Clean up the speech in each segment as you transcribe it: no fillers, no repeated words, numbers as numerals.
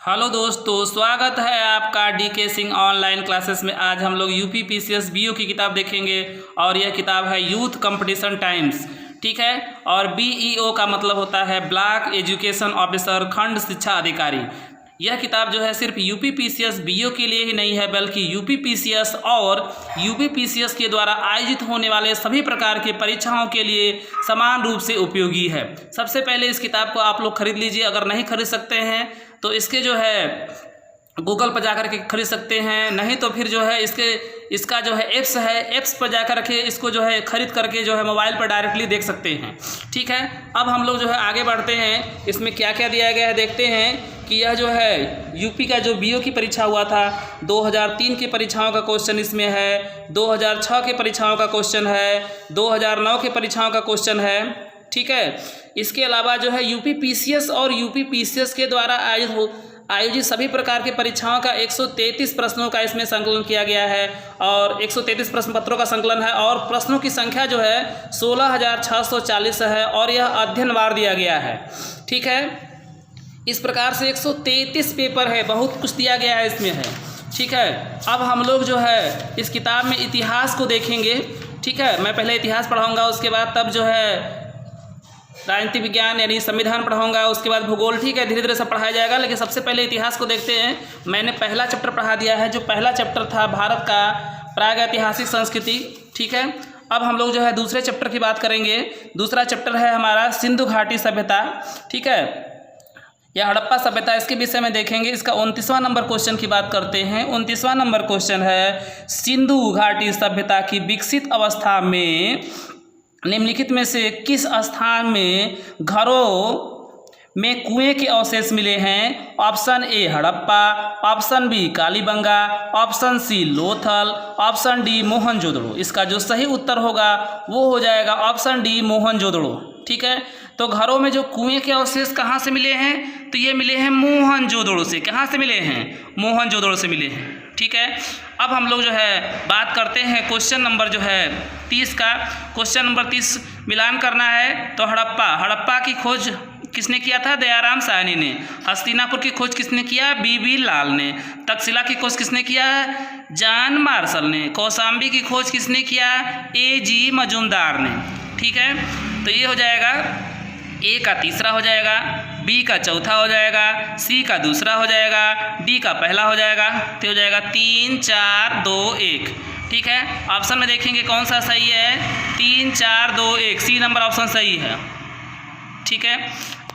Hello दोस्तों, स्वागत है आपका डीके सिंह ऑनलाइन क्लासेस में। आज हम लोग यूपी पीसीएस बीओ की किताब देखेंगे और यह किताब है यूथ कंपटीशन टाइम्स, ठीक है। और बीईओ का मतलब होता है ब्लॉक एजुकेशन ऑफिसर, खंड शिक्षा अधिकारी। यह किताब जो है सिर्फ यूपी पीसीएस बीओ के लिए ही नहीं है, बल्कि यूपी पीसीएस और यूपी पीसीएस के द्वारा आयोजित होने वाले सभी प्रकार की परीक्षाओं के लिए समान रूप से उपयोगी है। सबसे पहले इस किताब को आप लोग खरीद लीजिए। अगर नहीं खरीद सकते हैं तो इसके जो है गूगल पर जाकर के खरीद सकते हैं, नहीं तो फिर जो है इसका जो है ऐप्स पर जाकर के इसको जो है खरीद करके जो है मोबाइल पर डायरेक्टली देख सकते हैं, ठीक है। अब हम लोग जो है आगे बढ़ते हैं, इसमें क्या क्या दिया गया है देखते हैं कि यह जो है यूपी का जो बीओ की परीक्षा हुआ था 2003 की परीक्षाओं का क्वेश्चन इसमें है, 2006 के परीक्षाओं का क्वेश्चन है, 2009 के परीक्षाओं का क्वेश्चन है, ठीक है। इसके अलावा जो है यूपी पीसीएस और यूपी पीसीएस के द्वारा आयोजित सभी प्रकार के परीक्षाओं का 133 प्रश्नों का इसमें संकलन किया गया है और 133 प्रश्न पत्रों का संकलन है और प्रश्नों की संख्या जो है 16,640 है और यह अध्ययनवार दिया गया है, ठीक है। इस प्रकार से 133 पेपर है, बहुत कुछ दिया गया है इसमें है, ठीक है। अब हम लोग जो है इस किताब में इतिहास को देखेंगे, ठीक है। मैं पहले इतिहास पढ़ाऊँगा, उसके बाद तब जो है राजनीति विज्ञान यानी संविधान पढ़ाऊंगा, उसके बाद भूगोल, ठीक है। धीरे धीरे सब पढ़ाया जाएगा, लेकिन सबसे पहले इतिहास को देखते हैं। मैंने पहला चैप्टर पढ़ा दिया है, जो पहला चैप्टर था भारत का प्रागैतिहासिक संस्कृति, ठीक है। अब हम लोग जो है दूसरे चैप्टर की बात करेंगे। दूसरा चैप्टर है हमारा सिंधु घाटी सभ्यता, ठीक है, या हड़प्पा सभ्यता, इसके विषय में देखेंगे। इसका 29वां नंबर क्वेश्चन की बात करते हैं। 29वां नंबर क्वेश्चन है सिंधु घाटी सभ्यता की विकसित अवस्था में निम्नलिखित में से किस स्थान में घरों में कुएं के अवशेष मिले हैं? Option A Harappa, option B Kalibangan, option C Lothal, option D Mohenjodaro. इसका जो सही उत्तर होगा वो हो जाएगा ऑप्शन डी मोहनजोदड़ो, ठीक है। तो घरों में जो कुएं के अवशेष कहाँ से मिले हैं? तो ये मिले हैं मोहनजोदड़ो से। कहाँ से मिले हैं? मोहनजोदड़ो से मिले हैं, ठीक है। अब हम लोग जो है बात करते हैं क्वेश्चन नंबर जो है 30 का। क्वेश्चन नंबर 30 मिलान करना है। तो हड़प्पा की खोज किसने किया था? दयाराम साहनी ने। हस्तिनापुर की खोज किसने किया? बीबी लाल ने। तक्षशिला की खोज किसने किया? जॉन मार्शल ने। कौशाम्बी की खोज किसने किया? एजी मजूमदार ने, ठीक है। तो ये हो जाएगा, ए का तीसरा हो जाएगा, बी का चौथा हो जाएगा, सी का दूसरा हो जाएगा, डी का पहला हो जाएगा। तो हो जाएगा 3, 4, 2, 1, ठीक है। ऑप्शन में देखेंगे कौन सा सही है? 3, 4, 2, 1, सी नंबर ऑप्शन सही है, ठीक है।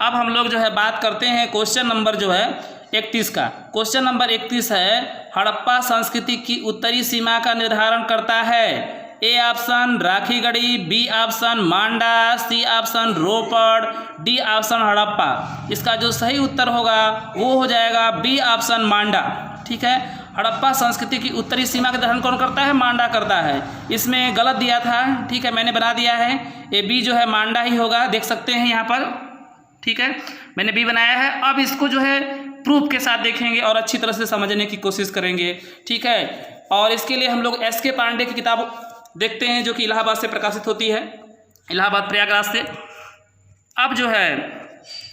अब हम लोग जो है बात करते हैं क्वेश्चन नंबर जो है 31 का। क्वेश्चन नंबर 31 है हड़प्पा संस्कृति की उत्तरी सीमा का निर्धारण करता है। A option Rakhigarhi, B option Manda, C option Ropar, D option Harappa. इसका जो सही उत्तर होगा वो हो जाएगा बी ऑप्शन मांडा, ठीक है। हड़प्पा संस्कृति की उत्तरी सीमा का निर्धारण कौन करता है? मांडा करता है। इसमें गलत दिया था, ठीक है, मैंने बना दिया है। ए बी जो है मांडा ही होगा, देख सकते हैं यहाँ पर, ठीक है, मैंने बी बनाया है। अब इसको जो है प्रूफ के साथ देखेंगे और अच्छी तरह से समझने की कोशिश करेंगे, ठीक है। और इसके लिए हम लोग एस के पांडे की किताब देखते हैं, जो कि इलाहाबाद से प्रकाशित होती है, इलाहाबाद प्रयागराज से। अब जो है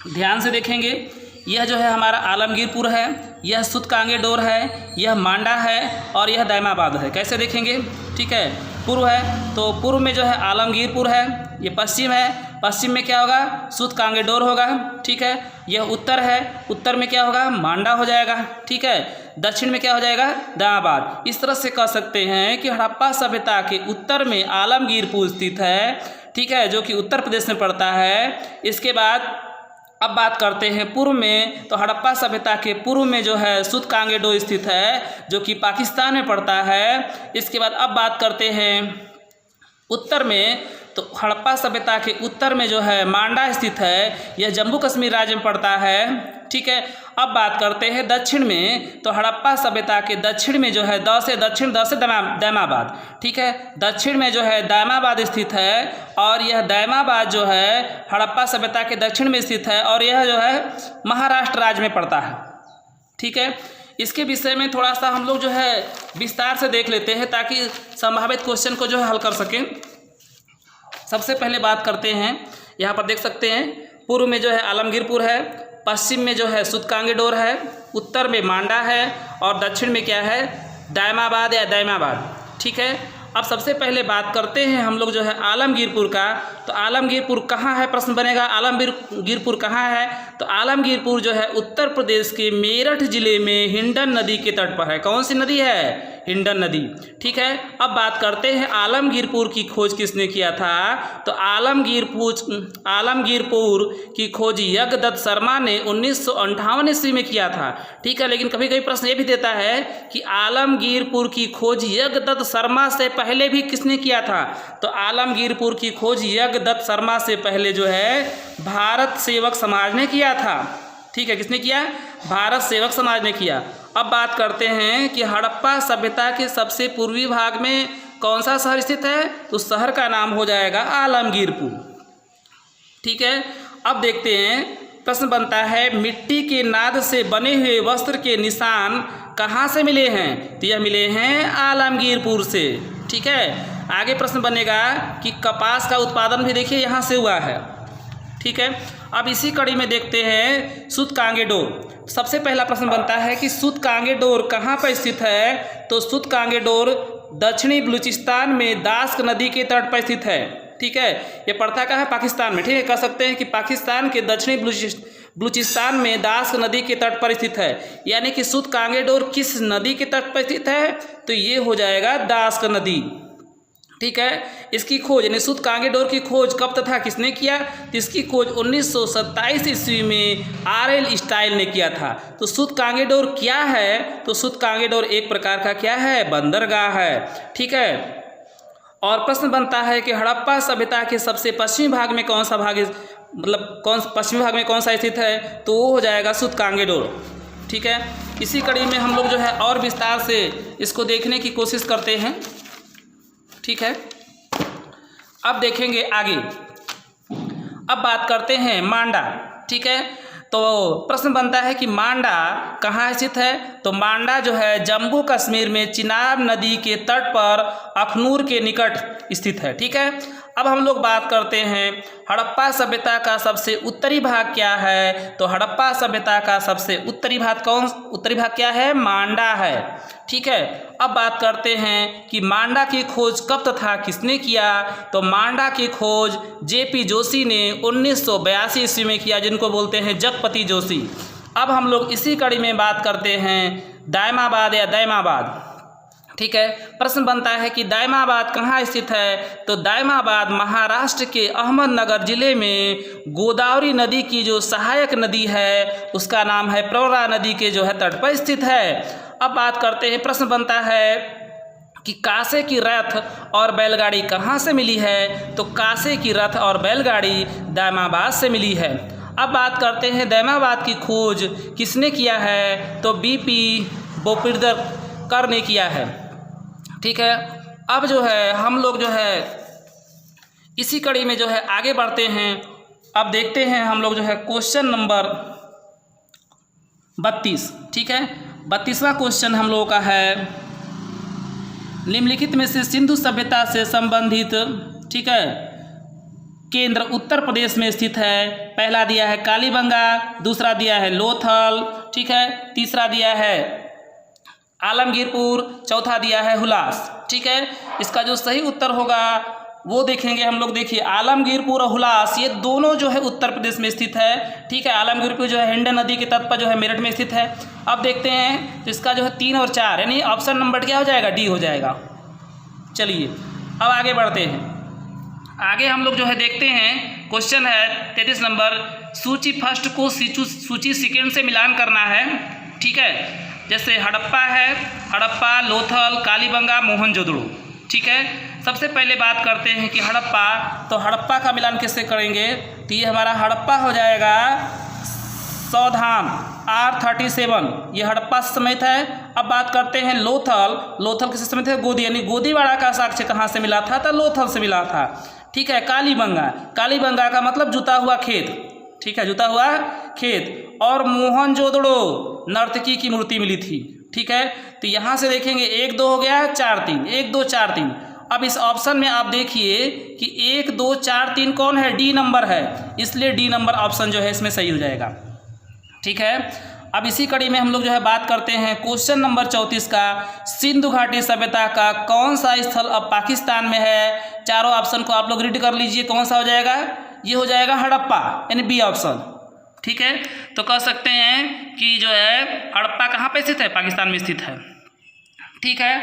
ध्यान से देखेंगे, यह जो है हमारा आलमगीरपुर है, यह सुतकांगेडोर है, यह मांडा है और यह दैमाबाद है। कैसे देखेंगे? ठीक है, पूर्व है तो पूर्व में जो है आलमगीरपुर है, ये पश्चिम है, पश्चिम में क्या होगा? सुतकांगेडोर होगा, ठीक है। यह उत्तर है, उत्तर में क्या होगा? मांडा हो जाएगा, ठीक है। दक्षिण में क्या हो जाएगा? दैमाबाद। इस तरह से कह सकते हैं कि हड़प्पा सभ्यता के उत्तर में आलमगीरपुर स्थित है, ठीक है, जो कि उत्तर प्रदेश में पड़ता है। इसके बाद अब बात करते हैं पूर्व में, तो हड़प्पा सभ्यता के पूर्व में जो है सुतकांगेडो स्थित है, जो कि पाकिस्तान में पड़ता है। इसके बाद अब बात करते हैं उत्तर में, तो हड़प्पा सभ्यता के उत्तर में जो है मांडा स्थित है, यह जम्मू कश्मीर राज्य में पड़ता है, ठीक है। अब बात करते हैं दक्षिण में, तो हड़प्पा सभ्यता के दक्षिण में जो है द से दैमाबाद, ठीक है। दक्षिण में जो है दैमाबाद स्थित है और यह दैमाबाद जो है हड़प्पा सभ्यता के दक्षिण में स्थित है और यह जो है महाराष्ट्र राज्य में पड़ता है, ठीक है। इसके विषय में थोड़ा सा हम लोग जो है विस्तार से देख लेते हैं ताकि संभावित क्वेश्चन को जो है हल कर सकें। सबसे पहले बात करते हैं, यहाँ पर देख सकते हैं पूर्व में जो है आलमगीरपुर है, पश्चिम में जो है सूतकांगेडोर है, उत्तर में मांडा है और दक्षिण में क्या है, दायमाबाद या दैमाबाद। ठीक है, अब सबसे पहले बात करते हैं हम लोग जो है आलमगीरपुर का। तो आलमगीरपुर कहाँ है, प्रश्न बनेगा आलमगीरपुर कहाँ है। तो आलमगीरपुर जो है उत्तर प्रदेश के मेरठ जिले में हिंडन नदी के तट पर है। कौन सी नदी है, हिंडन नदी। ठीक है, अब बात करते हैं आलमगीरपुर की खोज किसने किया था। तो आलमगीरपुर की खोज यज्ञदत्त शर्मा ने 1958 ईस्वी में किया था। ठीक है, लेकिन कभी कभी प्रश्न ये भी देता है कि आलमगीरपुर की खोज यज्ञदत्त शर्मा से पहले भी किसने किया था। तो आलमगीरपुर की खोज यज्ञदत्त शर्मा से पहले जो है भारत सेवक समाज ने किया था। ठीक है, किसने किया, भारत सेवक समाज ने किया। अब बात करते हैं कि हड़प्पा सभ्यता के सबसे पूर्वी भाग में कौन सा शहर स्थित है। तो शहर का नाम हो जाएगा आलमगीरपुर। ठीक है, अब देखते हैं, प्रश्न बनता है मिट्टी के नाद से बने हुए वस्त्र के निशान कहाँ से मिले हैं। तो यह मिले हैं आलमगीरपुर से। ठीक है, आगे प्रश्न बनेगा कि कपास का उत्पादन भी देखिए यहाँ से हुआ है। ठीक है, अब इसी कड़ी में देखते हैं सूतकांगेडोर। सबसे पहला प्रश्न बनता है कि सूतकांगेडोर कहाँ पर स्थित है। तो सूतकांगेडोर दक्षिणी बलूचिस्तान में दास्क नदी के तट पर स्थित है। ठीक है, ये पड़ता कहाँ है, पाकिस्तान में। ठीक है, कह सकते हैं कि पाकिस्तान के दक्षिणी बलूचिस्तान में दास्क नदी के तट पर स्थित है। यानी कि सूतकांगेडोर किस नदी के तट पर स्थित है। तो ये हो जाएगा दास्क नदी। ठीक है, इसकी खोज यानी सूतकांगेडोर की खोज कब तथा किसने किया। तो इसकी खोज 1927 ईस्वी में RL स्टाइल ने किया था। तो सूतकांगेडोर क्या है। तो सूतकांगेडोर एक प्रकार का क्या है, बंदरगाह है। ठीक है, और प्रश्न बनता है कि हड़प्पा सभ्यता के सबसे पश्चिमी भाग में कौन सा भाग, मतलब पश्चिमी भाग में कौन सा स्थित है। तो वो हो जाएगा सूतकांगेडोर। ठीक है, इसी कड़ी में हम लोग जो है और विस्तार से इसको देखने की कोशिश करते हैं। ठीक है, अब देखेंगे आगे। अब बात करते हैं मांडा। ठीक है, तो प्रश्न बनता है कि मांडा कहाँ स्थित है। तो मांडा जो है जम्मू कश्मीर में चिनाब नदी के तट पर अखनूर के निकट स्थित है। ठीक है, अब हम लोग बात करते हैं हड़प्पा सभ्यता का सबसे उत्तरी भाग क्या है। तो हड़प्पा सभ्यता का सबसे उत्तरी भाग क्या है, मांडा है। ठीक है, अब बात करते हैं कि मांडा की खोज कब तथा किसने किया। तो मांडा की खोज JP जोशी ने 1982 ईस्वी में किया, जिनको बोलते हैं जगपति जोशी। अब हम लोग इसी कड़ी में बात करते हैं दायमाबाद या दैमाबाद। ठीक है, प्रश्न बनता है कि दायमाबाद कहाँ स्थित है। तो दायमाबाद महाराष्ट्र के अहमदनगर जिले में गोदावरी नदी की जो सहायक नदी है उसका नाम है प्रवरा नदी के जो है तट पर स्थित है। अब बात करते हैं, प्रश्न बनता है कि कांसे की रथ और बैलगाड़ी कहाँ से मिली है। तो कांसे की रथ और बैलगाड़ी दायमाबाद से मिली है। अब बात करते हैं दैमाबाद की खोज किसने किया है। तो BP बोपिडकर ने किया है। ठीक है, अब जो है हम लोग जो है इसी कड़ी में जो है आगे बढ़ते हैं। अब देखते हैं हम लोग जो है क्वेश्चन नंबर 32। ठीक है, 32वां क्वेश्चन हम लोगों का है निम्नलिखित में से सिंधु सभ्यता से संबंधित, ठीक है, केंद्र उत्तर प्रदेश में स्थित है। पहला दिया है कालीबंगा, दूसरा दिया है लोथल, ठीक है, तीसरा दिया है आलमगीरपुर, चौथा दिया है हुलास। ठीक है, इसका जो सही उत्तर होगा वो देखेंगे हम लोग। देखिए आलमगीरपुर और हुलास ये दोनों जो है उत्तर प्रदेश में स्थित है। ठीक है, आलमगीरपुर जो है हिंडन नदी के तट पर जो है मेरठ में स्थित है। अब देखते हैं तो इसका जो है 3 और 4 यानी ऑप्शन नंबर क्या हो जाएगा, D हो जाएगा। चलिए अब आगे बढ़ते हैं। आगे हम लोग जो है देखते हैं क्वेश्चन है 33 नंबर, सूची फर्स्ट को सूची सेकेंड से मिलान करना है। ठीक है, जैसे हड़प्पा है, हड़प्पा, लोथल, कालीबंगा, मोहनजोदड़ो। ठीक है, सबसे पहले बात करते हैं कि हड़प्पा, तो हड़प्पा का मिलान कैसे करेंगे। तो ये हमारा हड़प्पा हो जाएगा सौधाम R37, ये हड़प्पा से समेत है। अब बात करते हैं लोथल, लोथल किससे समेत है, गोदी, यानी गोदीवाड़ा का साक्ष्य कहाँ से मिला था, तो लोथल से मिला था। ठीक है, कालीबंगा, कालीबंगा का मतलब जुता हुआ खेत। ठीक है, जुता हुआ खेत। और मोहनजोदड़ो नर्तकी की मूर्ति मिली थी। ठीक है, तो यहाँ से देखेंगे 1 2 हो गया, 4 3, 1 2 4 3। अब इस ऑप्शन में आप देखिए कि 1 2 4 3 कौन है, D नंबर है, इसलिए D नंबर ऑप्शन जो है इसमें सही हो जाएगा। ठीक है। अब इसी कड़ी में हम लोग जो है बात करते हैं क्वेश्चन नंबर 34 का, सिंधु घाटी सभ्यता का कौन सा स्थल अब पाकिस्तान में है। चारों ऑप्शन को आप लोग रीड कर लीजिए, कौन सा हो जाएगा, ये हो जाएगा हड़प्पा, यानी बी ऑप्शन। ठीक है, तो कह सकते हैं कि जो है हड़प्पा कहाँ पे स्थित है, पाकिस्तान में स्थित है। ठीक है,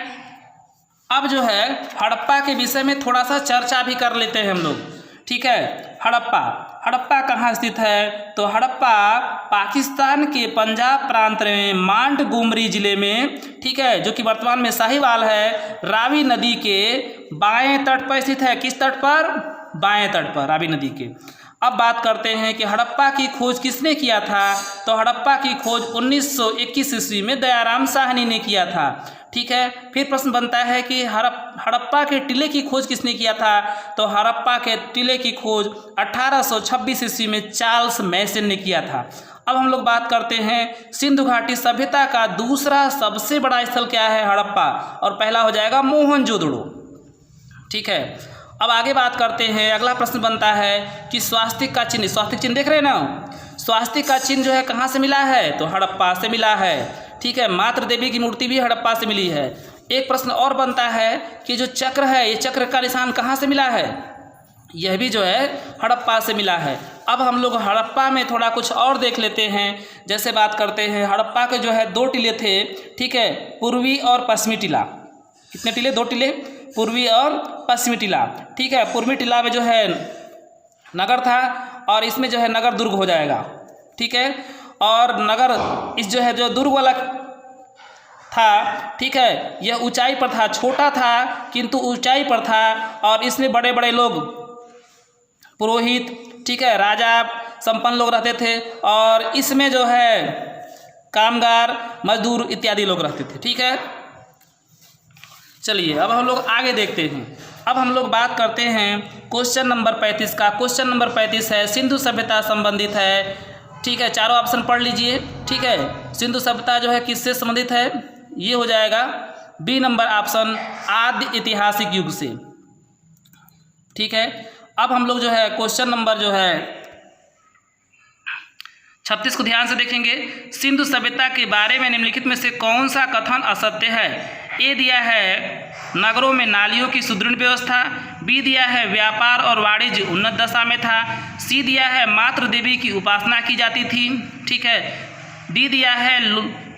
अब जो है हड़प्पा के विषय में थोड़ा सा चर्चा भी कर लेते हैं हम लोग। ठीक है, हड़प्पा कहाँ स्थित है, तो हड़प्पा पाकिस्तान के पंजाब प्रांत में मांटगोमरी जिले में, ठीक है, जो कि वर्तमान में साहिवाल है, रावी नदी के बाएं तट पर स्थित है। किस तट पर, बाएं तट पर, रावी नदी के। अब बात करते हैं कि हड़प्पा की खोज किसने किया था, तो हड़प्पा की खोज 1921 ईस्वी में दयाराम साहनी ने किया था। ठीक है, फिर प्रश्न बनता है कि हड़प्पा के टीले की खोज किसने किया था, तो हड़प्पा के टीले की खोज 1826 ईस्वी में चार्ल्स मैसन ने किया था। अब हम लोग बात करते हैं सिंधु घाटी सभ्यता का दूसरा सबसे बड़ा स्थल क्या है, हड़प्पा, और पहला हो जाएगा मोहनजोदड़ो। ठीक है, अब आगे बात करते हैं, अगला प्रश्न बनता है कि स्वास्तिक का चिन्ह, स्वास्तिक चिन्ह देख रहे हैं ना, स्वास्तिक का चिन्ह जो है कहाँ से मिला है, तो हड़प्पा से मिला है। ठीक है, मातृ देवी की मूर्ति भी हड़प्पा से मिली है। एक प्रश्न और बनता है कि जो चक्र है, ये चक्र का निशान कहाँ से मिला है, यह भी जो है हड़प्पा से मिला है। अब हम लोग हड़प्पा में थोड़ा कुछ और देख लेते हैं। जैसे बात करते हैं, हड़प्पा के जो है 2 टीले थे। ठीक है, पूर्वी और पश्चिमी टीला। कितने टीले, 2 टीले, पूर्वी और पश्चिमी टीला। ठीक है, पूर्वी टीला में जो है नगर था, और इसमें जो है नगर दुर्ग हो जाएगा। ठीक है, और नगर इस जो है जो दुर्ग वाला था, ठीक है, यह ऊंचाई पर था, छोटा था किंतु ऊंचाई पर था, और इसमें बड़े बड़े लोग, पुरोहित, ठीक है, राजा, संपन्न लोग रहते थे, और इसमें जो है कामगार, मजदूर इत्यादि लोग रहते थे। ठीक है, चलिए अब हम लोग आगे देखते हैं। अब हम लोग बात करते हैं क्वेश्चन नंबर 35 का। क्वेश्चन नंबर 35 है सिंधु सभ्यता संबंधित है। ठीक है, चारों ऑप्शन पढ़ लीजिए। ठीक है, सिंधु सभ्यता जो है किससे संबंधित है, ये हो जाएगा बी नंबर ऑप्शन, आदि ऐतिहासिक युग से। ठीक है, अब हम लोग जो है क्वेश्चन नंबर जो है 36 को ध्यान से देखेंगे। सिंधु सभ्यता के बारे में निम्नलिखित में से कौन सा कथन असत्य है। ए दिया है नगरों में नालियों की सुदृढ़ व्यवस्था, बी दिया है व्यापार और वाणिज्य उन्नत दशा में था, सी दिया है मातृ देवी की उपासना की जाती थी। ठीक है, डी दिया है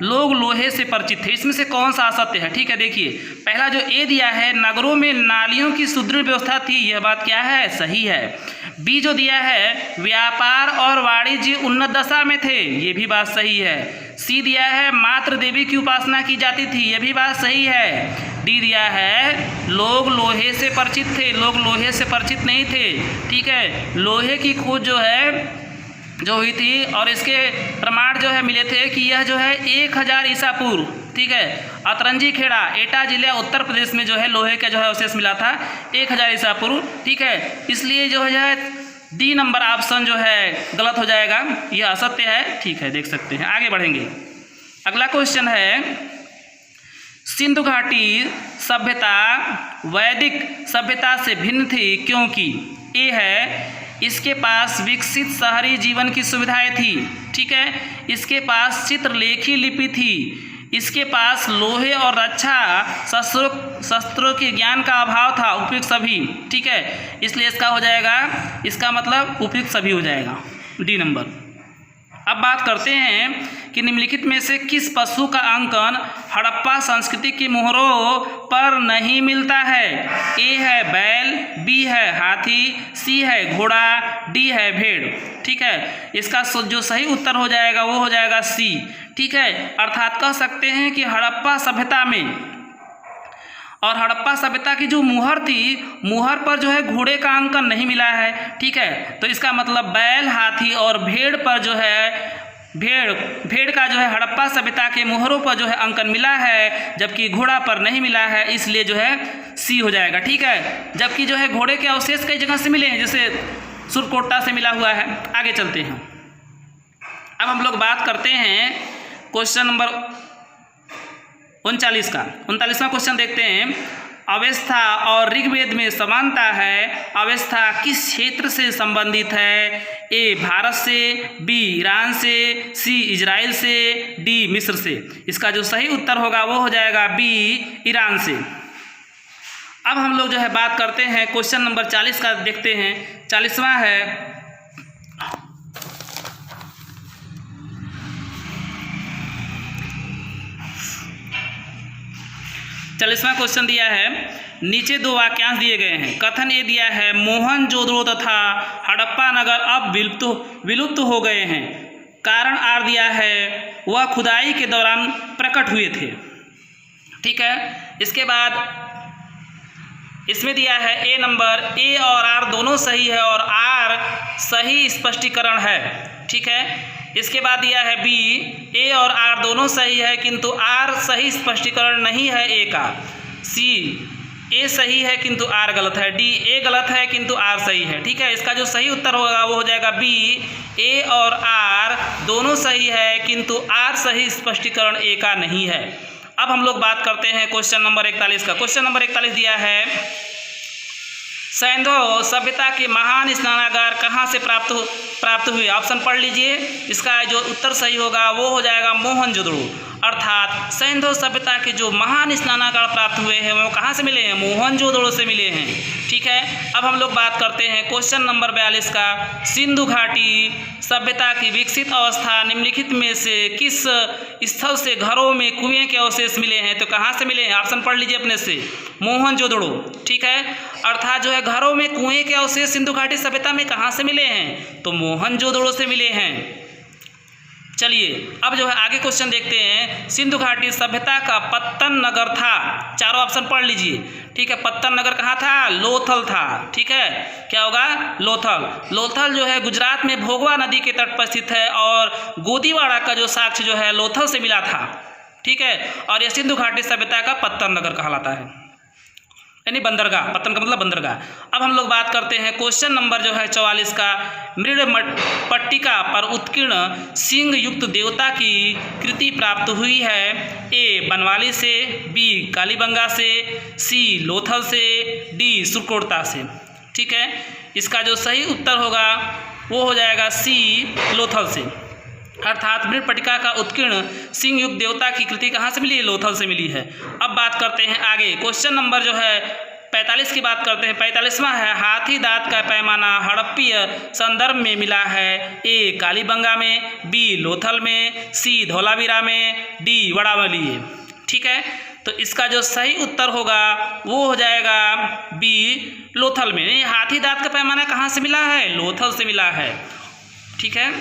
लोग लोहे से परिचित थे। इसमें से कौन सा असत्य है। ठीक है, देखिए पहला जो ए दिया है नगरों में नालियों की सुदृढ़ व्यवस्था थी, यह बात क्या है, सही है। बी जो दिया है व्यापार और वाणिज्य उन्नत दशा में थे, ये भी बात सही है। सी दिया है मातृ देवी की उपासना की जाती थी, यह भी बात सही है। डी दिया है लोग लोहे से परिचित थे, लोग लोहे से परिचित नहीं थे। ठीक है, लोहे की खोज जो है जो हुई थी, और इसके प्रमाण जो है मिले थे कि यह जो है 1000 ईसा पूर्व, ठीक है, अतरंजी खेड़ा एटा जिला उत्तर प्रदेश में जो है लोहे का जो है अवशेष मिला था 1000 ईसा पूर्व। ठीक है, इसलिए जो है डी नंबर ऑप्शन जो है गलत हो जाएगा, यह असत्य है। ठीक है, देख सकते हैं, आगे बढ़ेंगे। अगला क्वेश्चन है सिंधु घाटी सभ्यता वैदिक सभ्यता से भिन्न थी क्योंकि ए है इसके पास विकसित शहरी जीवन की सुविधाएं थी। ठीक है, इसके पास चित्रलेखी लिपि थी, इसके पास लोहे और रक्षा शस्त्रों के ज्ञान का अभाव था, उपयुक्त सभी। ठीक है, इसलिए इसका हो जाएगा, इसका मतलब उपयुक्त सभी हो जाएगा, डी नंबर। अब बात करते हैं कि निम्नलिखित में से किस पशु का अंकन हड़प्पा संस्कृति की मोहरों पर नहीं मिलता है। ए है बैल, बी है हाथी, सी है घोड़ा, डी है भेड़। ठीक है, इसका जो सही उत्तर हो जाएगा वो हो जाएगा सी। ठीक है, अर्थात कह सकते हैं कि हड़प्पा सभ्यता में, और हड़प्पा सभ्यता की जो मुहर थी, मुहर पर जो है घोड़े का अंकन नहीं मिला है। ठीक है, तो इसका मतलब बैल, हाथी और भेड़ पर जो है भेड़ का जो है हड़प्पा सभ्यता के मुहरों पर जो है अंकन मिला है, जबकि घोड़ा पर नहीं मिला है, इसलिए जो है सी हो जाएगा। ठीक है, जबकि जो है घोड़े के अवशेष कई जगह से मिले हैं, जैसे सुरकोटा से मिला हुआ है। आगे चलते हैं, अब हम लोग बात करते हैं क्वेश्चन नंबर 39 का। 39वां क्वेश्चन देखते हैं। अवस्था और ऋग्वेद में समानता है। अवस्था किस क्षेत्र से संबंधित है? ए भारत से, बी ईरान से, सी इजराइल से, डी मिस्र से। इसका जो सही उत्तर होगा वो हो जाएगा बी ईरान से। अब हम लोग जो है बात करते हैं क्वेश्चन नंबर 40 का, देखते हैं 40वां है। 40वां क्वेश्चन दिया है, नीचे दो वाक्यांश दिए गए हैं। कथन ये दिया है मोहनजोदड़ो तथा हड़प्पा नगर अब विलुप्त हो गए हैं। कारण आर दिया है वह खुदाई के दौरान प्रकट हुए थे। ठीक है, इसके बाद इसमें दिया है ए नंबर, ए और आर दोनों सही है और आर सही स्पष्टीकरण है। ठीक है, इसके बाद दिया है बी, ए और आर दोनों सही है किंतु आर सही स्पष्टीकरण नहीं है ए का। सी, ए सही है किंतु आर गलत है। डी, ए गलत है किंतु आर सही है। ठीक है, इसका जो सही उत्तर होगा वो हो जाएगा बी, ए और आर दोनों सही है किंतु आर सही स्पष्टीकरण ए का नहीं है। अब हम लोग बात करते हैं क्वेश्चन नंबर 41 का। क्वेश्चन नंबर 41 दिया है सैंधव सभ्यता के महान स्नानागार कहाँ से प्राप्त हुए? ऑप्शन पढ़ लीजिए। इसका जो उत्तर सही होगा वो हो जाएगा मोहनजोदड़ो। अर्थात सैंधव सभ्यता के जो महान स्नानागार प्राप्त हुए हैं वो कहाँ से मिले हैं? मोहनजोदड़ो से मिले हैं। ठीक है, अब हम लोग बात करते हैं क्वेश्चन नंबर 42 का। सिंधु घाटी सभ्यता की विकसित अवस्था निम्नलिखित में से किस स्थल से घरों में कुएं के अवशेष मिले हैं? तो कहाँ से मिले हैं? ऑप्शन पढ़ लीजिए अपने से, मोहनजोदड़ो। ठीक है, अर्थात जो है घरों में कुएं के अवशेष सिंधु घाटी सभ्यता में कहाँ से मिले हैं? तो मोहनजोदड़ो से मिले हैं। चलिए अब जो है आगे क्वेश्चन देखते हैं। सिंधु घाटी सभ्यता का पत्तन नगर था, चारों ऑप्शन पढ़ लीजिए। ठीक है, पत्तन नगर कहाँ था? लोथल था। ठीक है, क्या होगा? लोथल। लोथल जो है गुजरात में भोगवा नदी के तट पर स्थित है और गोदीवाड़ा का जो साक्ष्य जो है लोथल से मिला था। ठीक है, और यह सिंधु घाटी सभ्यता का पत्तन नगर कहलाता है, यानी बंदरगाह। पत्तन का मतलब बंदरगाह। अब हम लोग बात करते हैं क्वेश्चन नंबर जो है 44 का। मृड पट्टिका पर उत्कीर्ण सिंह युक्त देवता की कृति प्राप्त हुई है। ए बनवाली से, बी कालीबंगा से, सी लोथल से, डी सुरकोटता से। ठीक है, इसका जो सही उत्तर होगा वो हो जाएगा सी लोथल से। अर्थात मृडपट्टिका का उत्कीर्ण सिंह युक्त देवता की कृति कहाँ से मिली है? लोथल से मिली है। अब बात करते हैं आगे क्वेश्चन नंबर जो है 45 की बात करते हैं। 45वां है हाथी दांत का पैमाना हड़प्पीय संदर्भ में मिला है। ए कालीबंगा में, बी लोथल में, सी धौलावीरा में, डी वड़ावली में। ठीक है, तो इसका जो सही उत्तर होगा वो हो जाएगा बी लोथल में। हाथी दांत का पैमाना कहाँ से मिला है? लोथल से मिला है। ठीक है,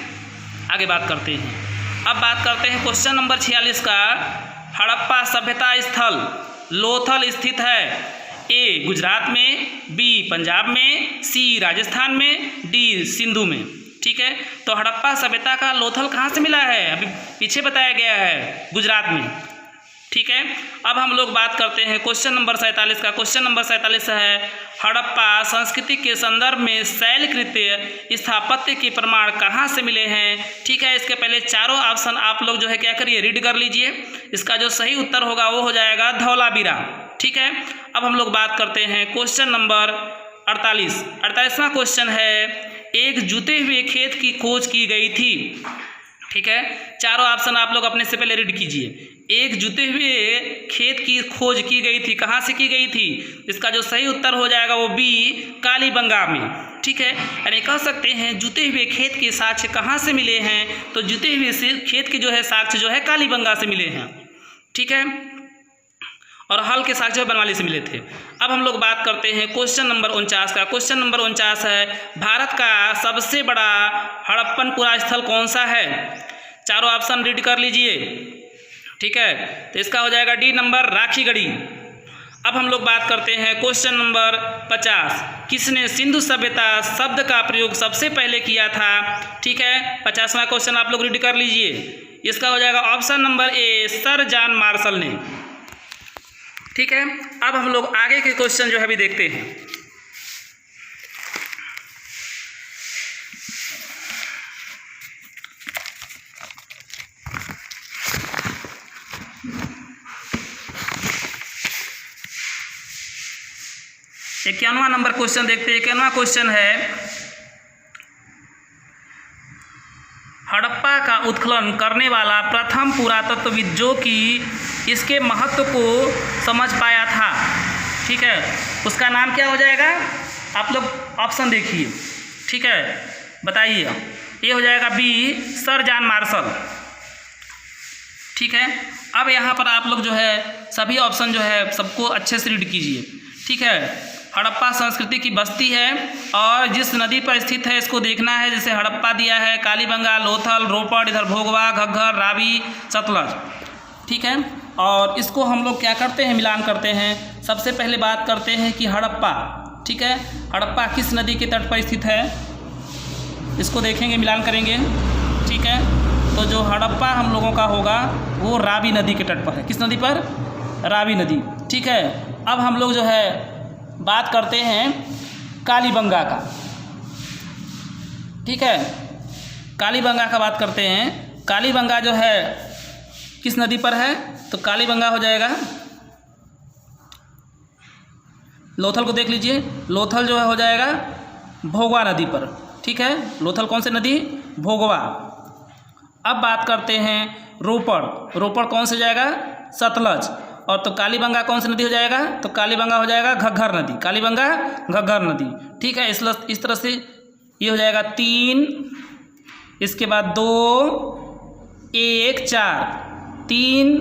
आगे बात करते हैं। अब बात करते हैं क्वेश्चन नंबर 46 का। हड़प्पा सभ्यता स्थल लोथल स्थित है। ए गुजरात में, बी पंजाब में, सी राजस्थान में, डी सिंधु में। ठीक है, तो हड़प्पा सभ्यता का लोथल कहाँ से मिला है? अभी पीछे बताया गया है, गुजरात में। ठीक है, अब हम लोग बात करते हैं क्वेश्चन नंबर 47 का। क्वेश्चन नंबर 47 है हड़प्पा संस्कृति के संदर्भ में शैलकृत स्थापत्य के प्रमाण कहाँ से मिले हैं? ठीक है, इसके पहले चारों ऑप्शन आप लोग जो है क्या करिए, रीड कर लीजिए। इसका जो सही उत्तर होगा वो हो जाएगा धौलावीरा। ठीक है, अब हम लोग बात करते हैं क्वेश्चन नंबर 48वां क्वेश्चन है एक जुते हुए खेत की खोज की गई थी। ठीक है, चारों ऑप्शन आप लोग अपने से पहले रीड कीजिए। एक जुते हुए खेत की खोज की गई थी, कहाँ से की गई थी? इसका जो सही उत्तर हो जाएगा वो बी कालीबंगा में। ठीक है, यानी कह सकते हैं जुते हुए खेत के साक्ष्य कहाँ से मिले हैं? तो जुते हुए खेत के जो है साक्ष्य जो है कालीबंगा से मिले हैं। ठीक है, और हल के साक्ष्य बनवाली से मिले थे। अब हम लोग बात करते हैं क्वेश्चन नंबर 49 का। क्वेश्चन नंबर 49 है भारत का सबसे बड़ा हड़प्पन पुरा स्थल कौन सा है? चारों ऑप्शन रीड कर लीजिए। ठीक है, तो इसका हो जाएगा डी नंबर राखीगढ़ी। अब हम लोग बात करते हैं क्वेश्चन नंबर 50 किसने सिंधु सभ्यता शब्द का प्रयोग सबसे पहले किया था? ठीक है, 50वां क्वेश्चन आप लोग रीड कर लीजिए। इसका हो जाएगा option number A sir John Marshall ने। ठीक है, अब हम लोग आगे के क्वेश्चन जो है भी देखते हैं। 51वां नंबर क्वेश्चन देखते हैं। 51वां क्वेश्चन है, हड़प्पा का उत्खनन करने वाला प्रथम पुरातत्वविद जो कि इसके महत्व को समझ पाया था, ठीक है, उसका नाम क्या हो जाएगा? आप लोग ऑप्शन देखिए, ठीक है, बताइए। ये हो जाएगा बी, सर जॉन मार्शल, ठीक है। अब यहाँ पर आप लोग जो है सभी ऑप्शन जो है सबको अच्छे से रीड कीजिए, ठीक है। हड़प्पा संस्कृति की बस्ती है और जिस नदी पर स्थित है इसको देखना है। जैसे हड़प्पा दिया है, कालीबंगा, लोथल, रोपड़, इधर भोगवा, घग्घर, रावी, सतलज, ठीक है। और इसको हम लोग क्या करते हैं, मिलान करते हैं। सबसे पहले बात करते हैं कि हड़प्पा, ठीक है, हड़प्पा किस नदी के तट पर स्थित है, इसको देखेंगे, मिलान करेंगे, ठीक है। तो जो हड़प्पा हम लोगों का होगा वो रावी नदी के तट पर है। किस नदी पर? रावी नदी, ठीक है। अब हम लोग जो है बात करते हैं कालीबंगा का, ठीक है, कालीबंगा का बात करते हैं। कालीबंगा जो है किस नदी पर है? तो कालीबंगा हो जाएगा, लोथल को देख लीजिए, लोथल जो है हो जाएगा भोगवा नदी पर, ठीक है। लोथल कौन सी नदी? भोगवा। अब बात करते हैं रोपड़, रोपड़ कौन से जाएगा? सतलज। और तो कालीबंगा कौन सी नदी हो जाएगा? तो कालीबंगा हो जाएगा घग्घर नदी, कालीबंगा घग्घर नदी, ठीक है। इस तरह से ये हो जाएगा 3, इसके बाद 2, 1, 4, 3,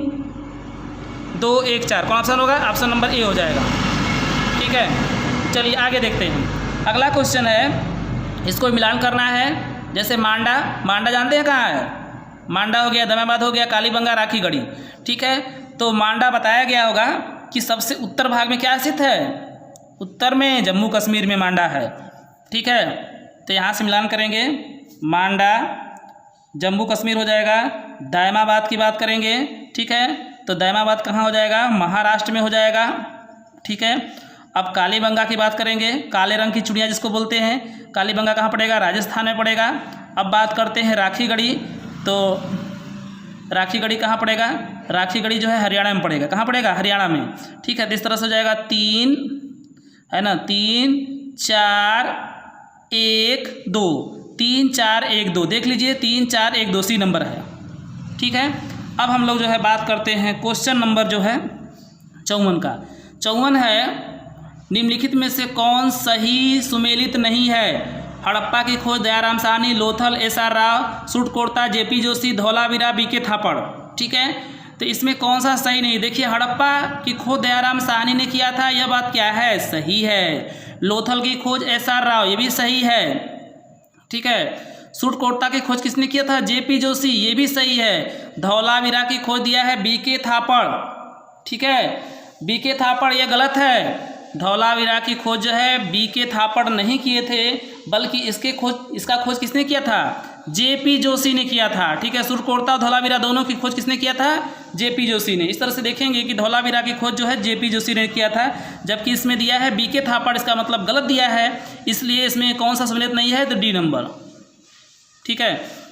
2, 1, 4, कौन ऑप्शन होगा? ऑप्शन नंबर ए हो जाएगा, ठीक है। चलिए आगे देखते हैं। अगला क्वेश्चन है, इसको मिलान करना है। जैसे मांडा, मांडा जानते हैं कहाँ है? मांडा हो गया, दमाबाद हो गया, कालीबंगा, राखीगढ़ी, ठीक है। तो मांडा बताया गया होगा कि सबसे उत्तर भाग में क्या स्थित है? उत्तर में जम्मू कश्मीर में मांडा है, ठीक है। तो यहाँ से मिलान करेंगे, मांडा जम्मू कश्मीर हो जाएगा। दायमाबाद की बात करेंगे, ठीक है, तो दायमाबाद कहाँ हो जाएगा? महाराष्ट्र में हो जाएगा, ठीक है। अब कालीबंगा की बात करेंगे, काले रंग की चुड़िया जिसको बोलते हैं, कालीबंगा कहाँ पड़ेगा? राजस्थान में पड़ेगा। अब बात करते हैं राखीगढ़ी, तो राखीगढ़ी कहाँ पड़ेगा? राखीगढ़ी जो है हरियाणा में पड़ेगा। कहाँ पड़ेगा? हरियाणा में, ठीक है। तो इस तरह से हो जाएगा 3, है ना, 3, 4, 1, 2, 3, 4, 1, 2, देख लीजिए 3, 4, 1, 2 सी नंबर है, ठीक है। अब हम लोग जो है बात करते हैं क्वेश्चन नंबर जो है 54 का। 54 है, निम्नलिखित में से कौन सही सुमेलित नहीं है? हड़प्पा की खोज Dayaram Sahni, Lothal S R. Rao, Surkotada JP Joshi, Dholavira BK Thapar, ठीक है। तो इसमें कौन सा सही नहीं? देखिए हड़प्पा की खोज दयाराम साहनी ने किया था, यह बात क्या है? सही है। लोथल की खोज एस.आर. राव, ये भी सही है, ठीक है। सुटकोड़ता की खोज किसने किया था? जेपी जोशी, ये भी सही है। धौलावीरा की खोज दिया है बीके थापड़, ठीक है। बीके थापड़ ये गलत है। धौलावीरा की खोज जो है बीके थापड़ नहीं किए थे, बल्कि इसका खोज किसने किया था? जेपी जोशी ने किया था, ठीक है। सुटकोड़ता और धौलावीरा दोनों की खोज किसने किया था? जेपी जोशी ने। इस तरह से देखेंगे कि धौलावीरा की खोज जो है जेपी जोशी ने किया था, जबकि इसमें दिया है बीके थापड़, इसका मतलब गलत दिया है, इसलिए इसमें कौन सा सम्मिलित नहीं है? तो डी नंबर, ठीक है।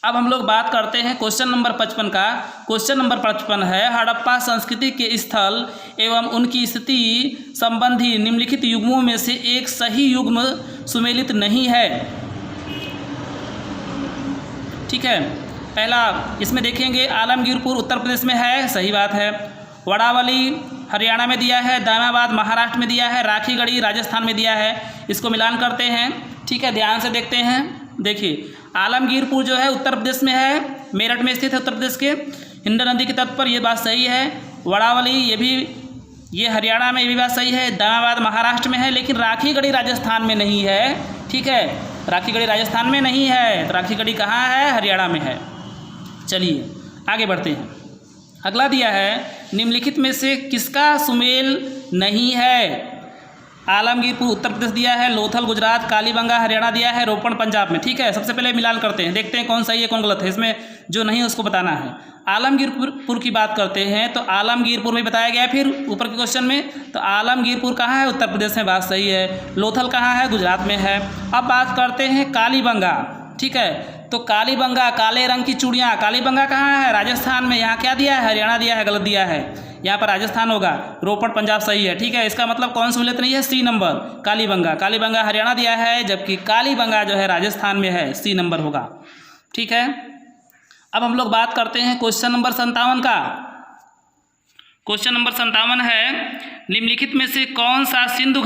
अब हम लोग बात करते हैं क्वेश्चन नंबर 55 का। क्वेश्चन नंबर 55 है, हड़प्पा संस्कृति के स्थल एवं उनकी स्थिति संबंधी निम्नलिखित युग्मों में से एक सही युग्म सुमेलित नहीं है, ठीक है। पहला इसमें देखेंगे आलमगीरपुर उत्तर प्रदेश में है, सही बात है। वड़ावली हरियाणा में दिया है, दायमाबाद महाराष्ट्र में दिया है, राखीगढ़ी राजस्थान में दिया है। इसको मिलान करते हैं, ठीक है, ध्यान से देखते हैं। देखिए आलमगीरपुर जो है उत्तर प्रदेश में है, मेरठ में स्थित है उत्तर प्रदेश के, हिंड नदी के तट पर, ये बात सही है। वड़ावली ये हरियाणा में, ये भी बात सही है। दायमाबाद महाराष्ट्र में है, लेकिन राखीगढ़ी राजस्थान में नहीं है, ठीक है। राखीगढ़ी राजस्थान में नहीं है, तो राखीगढ़ी कहाँ है? हरियाणा में है। चलिए आगे बढ़ते हैं। अगला दिया है, निम्नलिखित में से किसका सुमेल नहीं है? आलमगीरपुर उत्तर प्रदेश दिया है, लोथल गुजरात, कालीबंगा हरियाणा दिया है, रोपड़ पंजाब में, ठीक है। सबसे पहले मिलान करते हैं, देखते हैं कौन सही है कौन गलत है। इसमें जो नहीं है उसको बताना है। आलमगीरपुर की बात करते हैं तो आलमगीरपुर में बताया गया है, फिर ऊपर के क्वेश्चन में। तो आलमगीरपुर कहाँ है? उत्तर प्रदेश में, बात सही है। लोथल कहाँ है? गुजरात में है। अब बात करते हैं कालीबंगा, ठीक है। तो कालीबंगा, काले रंग की चूड़ियाँ, कालीबंगा कहाँ है? राजस्थान में। यहाँ क्या दिया है? हरियाणा दिया है, गलत दिया है। यहाँ पर राजस्थान होगा, रोपड़ पंजाब सही है। ठीक है, इसका मतलब कौन सहूलियत नहीं है, सी नंबर कालीबंगा। कालीबंगा हरियाणा दिया है, जबकि कालीबंगा जो है राजस्थान में है, सी नंबर होगा। ठीक है, अब हम लोग बात करते हैं क्वेश्चन नंबर 57 का। क्वेश्चन नंबर 57 है, निम्नलिखित में से कौन सा सिंधु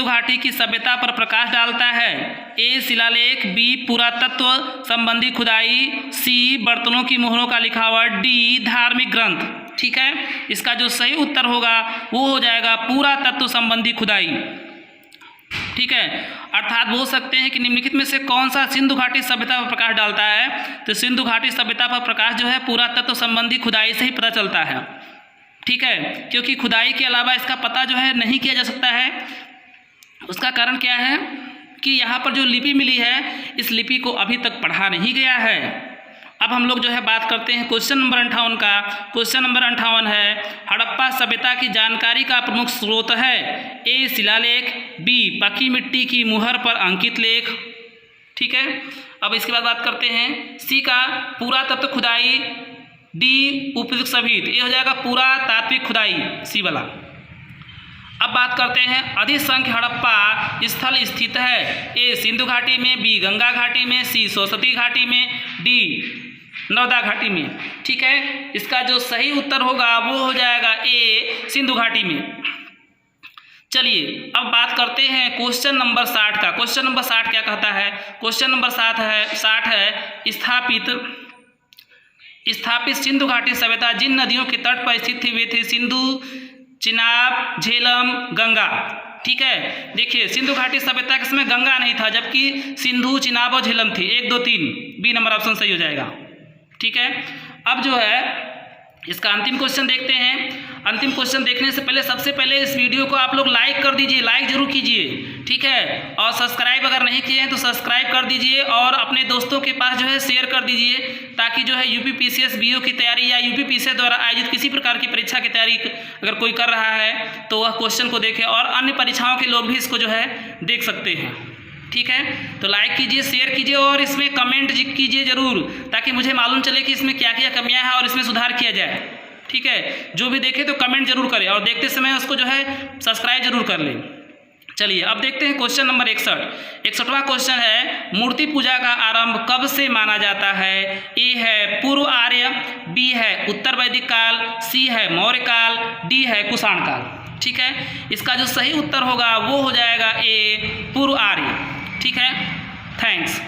घाटी की सभ्यता पर प्रकाश डालता है? ए शिलालेख, बी पुरातत्व संबंधी खुदाई, सी बर्तनों की मोहरों का लिखावट, डी धार्मिक ग्रंथ। ठीक है, इसका जो सही उत्तर होगा वो हो जाएगा पुरातत्व संबंधी खुदाई। ठीक है, अर्थात बोल सकते हैं कि निम्नलिखित में से कौन सा सिंधु घाटी सभ्यता पर प्रकाश डालता है? तो सिंधु घाटी सभ्यता पर प्रकाश जो है पुरातत्व संबंधी खुदाई से ही पता चलता है। ठीक है, क्योंकि खुदाई के अलावा इसका पता जो है नहीं किया जा सकता है। उसका कारण क्या है कि यहाँ पर जो लिपि मिली है, इस लिपि को अभी तक पढ़ा नहीं गया है। अब हम लोग जो है बात करते हैं क्वेश्चन नंबर 58 का। क्वेश्चन नंबर 58 है, हड़प्पा सभ्यता की जानकारी का प्रमुख स्रोत है? ए शिलालेख, बी पक्की मिट्टी की मुहर पर अंकित लेख। ठीक है, अब इसके बाद बात करते हैं सी का पुरातत्व खुदाई, डी उपयुक्त सभी। ये हो जाएगा पुरातात्विक खुदाई, सी वाला। अब बात करते हैं अधिसंख्य हड़प्पा स्थल स्थित है? ए सिंधु घाटी में, बी गंगा घाटी में, सी सरस्वती घाटी में, डी नर्मदा घाटी में। ठीक है, इसका जो सही उत्तर होगा वो हो जाएगा ए सिंधु घाटी में। चलिए अब बात करते हैं क्वेश्चन नंबर 60 का। क्वेश्चन नंबर 60 क्या कहता है? क्वेश्चन नंबर 60 है स्थापित सिंधु घाटी सभ्यता जिन नदियों के तट पर स्थित थी वे थी सिंधु, चिनाब, झेलम, गंगा। ठीक है, देखिए सिंधु घाटी सभ्यता के समय गंगा नहीं था, जबकि सिंधु, चिनाब और झेलम थी। 1 2 3 बी नंबर ऑप्शन सही हो जाएगा। ठीक है, अब जो है इसका अंतिम क्वेश्चन देखते हैं। अंतिम क्वेश्चन देखने से पहले सबसे पहले इस वीडियो को आप लोग लाइक कर दीजिए, लाइक जरूर कीजिए। ठीक है, और सब्सक्राइब अगर नहीं किए हैं तो सब्सक्राइब कर दीजिए और अपने दोस्तों के पास जो है शेयर कर दीजिए, ताकि जो है यूपी पीसीएस बीओ की तैयारी या यूपी पीसीएस द्वारा आयोजित किसी प्रकार की परीक्षा की तैयारी अगर कोई कर रहा है तो वह क्वेश्चन को देखे और अन्य परीक्षाओं के लोग भी इसको जो है देख सकते हैं। ठीक है, तो लाइक कीजिए, शेयर कीजिए और इसमें कमेंट कीजिए ज़रूर, ताकि मुझे मालूम चले कि इसमें क्या क्या कमियां हैं और इसमें सुधार किया जाए। ठीक है, जो भी देखे तो कमेंट जरूर करें और देखते समय उसको जो है सब्सक्राइब जरूर कर लें। चलिए अब देखते हैं क्वेश्चन नंबर 61वां क्वेश्चन है, मूर्ति पूजा का आरंभ कब से माना जाता है? ए है पूर्व आर्य, बी है उत्तर वैदिक काल, सी है मौर्य काल, डी है कुषाण काल। ठीक है, इसका जो सही उत्तर होगा वो हो जाएगा ए पूर्व आर्य। ठीक है, थैंक्स।